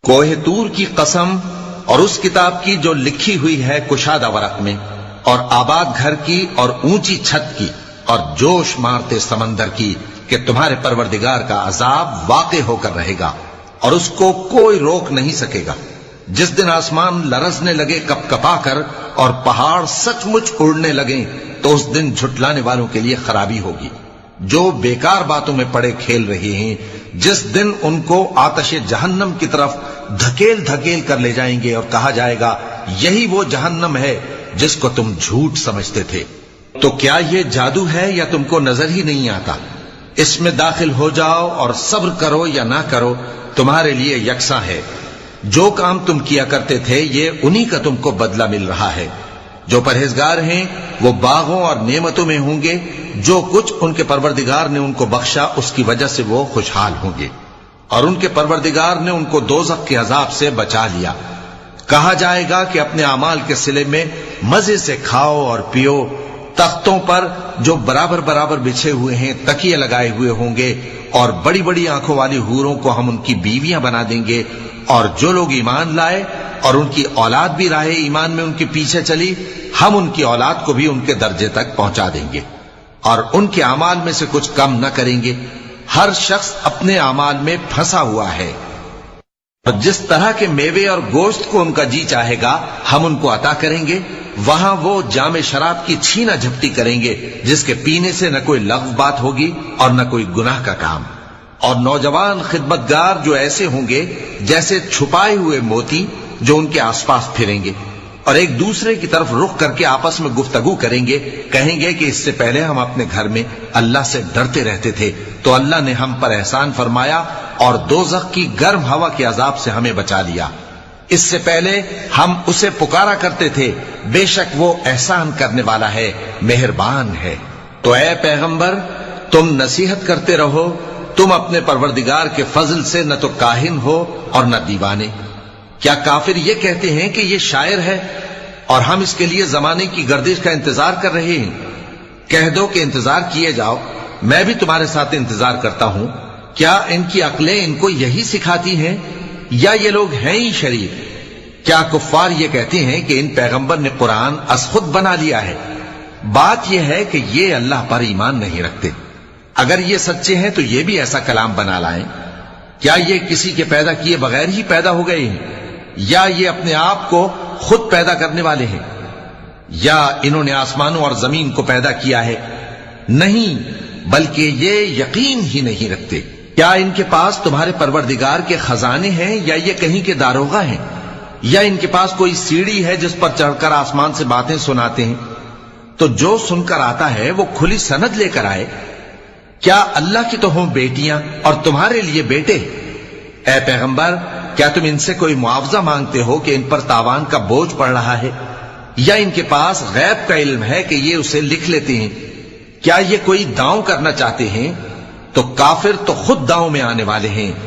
کوہ طور کی قسم اور اس کتاب کی جو لکھی ہوئی ہے کشادہ ورق میں، اور آباد گھر کی اور اونچی چھت کی اور جوش مارتے سمندر کی، کہ تمہارے پروردگار کا عذاب واقع ہو کر رہے گا اور اس کو کوئی روک نہیں سکے گا۔ جس دن آسمان لرزنے لگے کپ کپا کر اور پہاڑ سچ مچ اڑنے لگیں، تو اس دن جھٹلانے والوں کے لیے خرابی ہوگی جو بیکار باتوں میں پڑے کھیل رہے ہیں، جس دن ان کو آتش جہنم کی طرف دھکیل دھکیل کر لے جائیں گے اور کہا جائے گا یہی وہ جہنم ہے جس کو تم جھوٹ سمجھتے تھے۔ تو کیا یہ جادو ہے یا تم کو نظر ہی نہیں آتا؟ اس میں داخل ہو جاؤ اور صبر کرو یا نہ کرو، تمہارے لیے یکساں ہے۔ جو کام تم کیا کرتے تھے یہ انہی کا تم کو بدلہ مل رہا ہے۔ جو پرہیزگار ہیں وہ باغوں اور نعمتوں میں ہوں گے، جو کچھ ان کے پروردگار نے ان کو بخشا اس کی وجہ سے وہ خوشحال ہوں گے، اور ان کے پروردگار نے ان کو دوزخ کے عذاب سے بچا لیا۔ کہا جائے گا کہ اپنے اعمال کے صلے میں مزے سے کھاؤ اور پیو، تختوں پر جو برابر برابر بچھے ہوئے ہیں تکیے لگائے ہوئے ہوں گے، اور بڑی بڑی آنکھوں والی حوروں کو ہم ان کی بیویاں بنا دیں گے، اور جو لوگ ایمان لائے اور ان کی اولاد بھی راہ ایمان میں ان کے پیچھے چلی، ہم ان کی اولاد کو بھی ان کے درجے تک پہنچا دیں گے اور ان کے اعمال میں سے کچھ کم نہ کریں گے۔ ہر شخص اپنے اعمال میں پھنسا ہوا ہے، اور جس طرح کے میوے اور گوشت کو ان کا جی چاہے گا ہم ان کو عطا کریں گے۔ وہاں وہ جام شراب کی چھینا جھپٹی کریں گے جس کے پینے سے نہ کوئی لغو بات ہوگی اور نہ کوئی گناہ کا کام، اور نوجوان خدمتگار جو ایسے ہوں گے جیسے چھپائے ہوئے موتی جو ان کے آس پاس پھریں گے، اور ایک دوسرے کی طرف رخ کر کے آپس میں گفتگو کریں گے، کہیں گے کہ اس سے پہلے ہم اپنے گھر میں اللہ سے ڈرتے رہتے تھے تو اللہ نے ہم پر احسان فرمایا اور دوزخ کی گرم ہوا کے عذاب سے ہمیں بچا لیا۔ اس سے پہلے ہم اسے پکارا کرتے تھے، بے شک وہ احسان کرنے والا ہے، مہربان ہے۔ تو اے پیغمبر تم نصیحت کرتے رہو، تم اپنے پروردگار کے فضل سے نہ تو کاہن ہو اور نہ دیوانے۔ کیا کافر یہ کہتے ہیں کہ یہ شاعر ہے اور ہم اس کے لیے زمانے کی گردش کا انتظار کر رہے ہیں؟ کہہ دو کہ انتظار کیے جاؤ، میں بھی تمہارے ساتھ انتظار کرتا ہوں۔ کیا ان کی عقلیں ان کو یہی سکھاتی ہیں یا یہ لوگ ہیں ہی شریف؟ کیا کفار یہ کہتے ہیں کہ ان پیغمبر نے قرآن از خود بنا لیا ہے؟ بات یہ ہے کہ یہ اللہ پر ایمان نہیں رکھتے۔ اگر یہ سچے ہیں تو یہ بھی ایسا کلام بنا لائیں۔ کیا یہ کسی کے پیدا کیے بغیر ہی پیدا ہو گئے ہیں، یا یہ اپنے آپ کو خود پیدا کرنے والے ہیں، یا انہوں نے آسمانوں اور زمین کو پیدا کیا ہے؟ نہیں، بلکہ یہ یقین ہی نہیں رکھتے۔ کیا ان کے پاس تمہارے پروردگار کے خزانے ہیں یا یہ کہیں کے داروغہ ہیں، یا ان کے پاس کوئی سیڑھی ہے جس پر چڑھ کر آسمان سے باتیں سناتے ہیں؟ تو جو سن کر آتا ہے وہ کھلی سند لے کر آئے۔ کیا اللہ کی تو ہوں بیٹیاں اور تمہارے لیے بیٹے؟ اے پیغمبر کیا تم ان سے کوئی معاوضہ مانگتے ہو کہ ان پر تاوان کا بوجھ پڑ رہا ہے، یا ان کے پاس غیب کا علم ہے کہ یہ اسے لکھ لیتے ہیں؟ کیا یہ کوئی داؤں کرنا چاہتے ہیں؟ تو کافر تو خود داؤں میں آنے والے ہیں۔